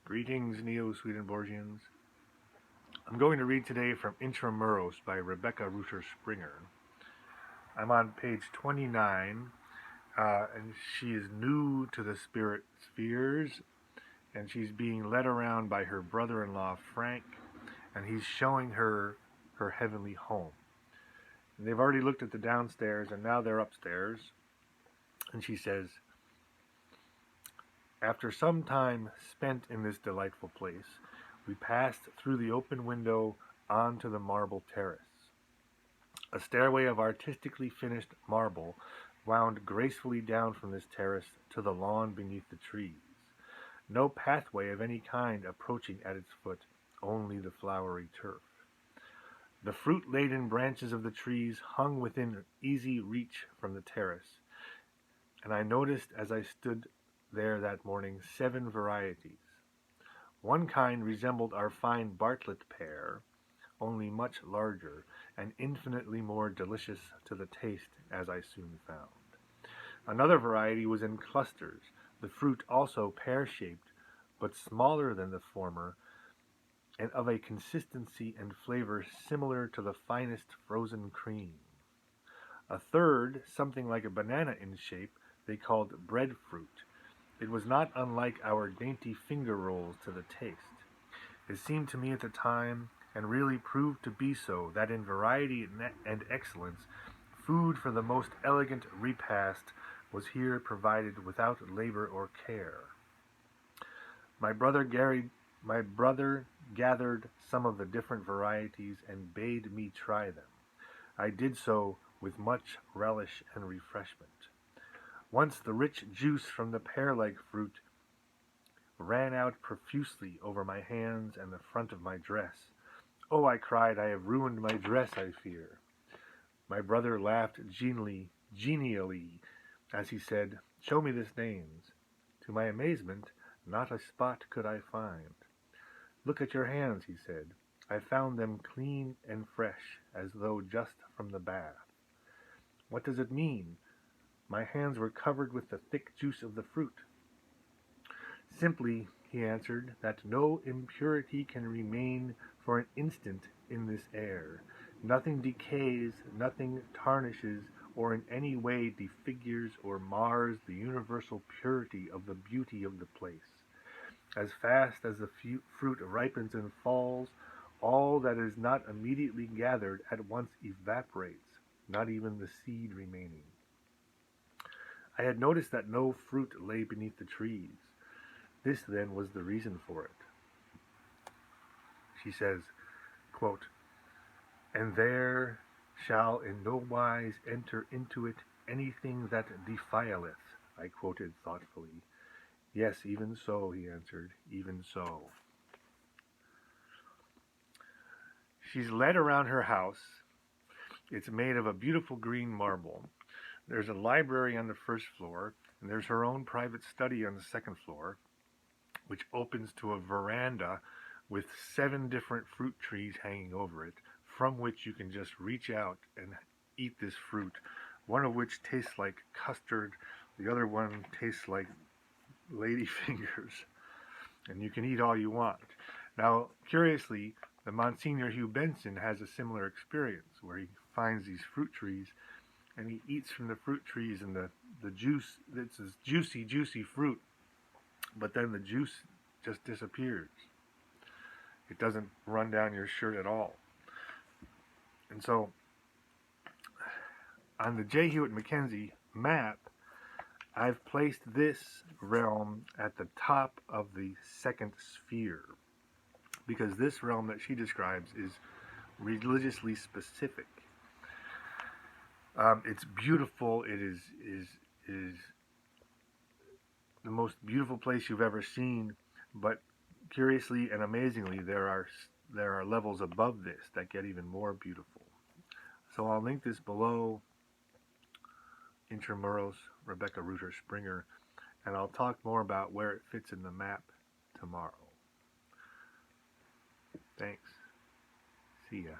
Greetings, Neo-Swedenborgians. I'm going to read today from Intra Muros by Rebecca Ruter Springer. I'm on page 29, and she is new to the spirit spheres, and she's being led around by her brother-in-law, Frank, and he's showing her her heavenly home. And they've already looked at the downstairs, and now they're upstairs, and she says, "After some time spent in this delightful place, we passed through the open window onto the marble terrace. A stairway of artistically finished marble wound gracefully down from this terrace to the lawn beneath the trees. No pathway of any kind approaching at its foot, only the flowery turf. The fruit-laden branches of the trees hung within easy reach from the terrace, and I noticed as I stood there that morning 7 varieties. One kind resembled our fine Bartlett pear, only much larger and infinitely more delicious to the taste, as I soon found. Another variety was in clusters, the fruit also pear-shaped, but smaller than the former, and of a consistency and flavor similar to the finest frozen cream. A third, something like a banana in shape, they called breadfruit. It was not unlike our dainty finger rolls to the taste. It seemed to me at the time, and really proved to be so, that in variety and excellence, food for the most elegant repast was here provided without labor or care. My brother gathered some of the different varieties and bade me try them. I did so with much relish and refreshment. Once the rich juice from the pear-like fruit ran out profusely over my hands and the front of my dress. Oh, I cried, I have ruined my dress, I fear. My brother laughed genially, as he said, "Show me the stains." To my amazement, not a spot could I find. "Look at your hands," he said. I found them clean and fresh, as though just from the bath. "What does it mean?" My hands were covered with the thick juice of the fruit. "Simply," he answered, "that no impurity can remain for an instant in this air. Nothing decays, nothing tarnishes, or in any way defigures or mars the universal purity of the beauty of the place. As fast as the fruit ripens and falls, all that is not immediately gathered at once evaporates, not even the seed remaining." I had noticed that no fruit lay beneath the trees. This, then, was the reason for it. She says, quote, "And there shall in no wise enter into it anything that defileth," I quoted thoughtfully. "Yes, even so," he answered, "even so." She's led around her house. It's made of a beautiful green marble. There's a library on the first floor, and there's her own private study on the second floor, which opens to a veranda with 7 different fruit trees hanging over it, from which you can just reach out and eat this fruit, one of which tastes like custard, the other one tastes like lady fingers, and you can eat all you want. Now, curiously, the Monsignor Hugh Benson has a similar experience, where he finds these fruit trees, and he eats from the fruit trees, and the juice, it's this juicy fruit, but then the juice just disappears. It doesn't run down your shirt at all. And so, on the J. Hewitt Mackenzie map, I've placed this realm at the top of the second sphere, because this realm that she describes is religiously specific. It's beautiful. It is the most beautiful place you've ever seen, but curiously and amazingly, there are levels above this that get even more beautiful. So I'll link this below, Intra Muros, Rebecca Ruter Springer, and I'll talk more about where it fits in the map tomorrow. Thanks. See ya.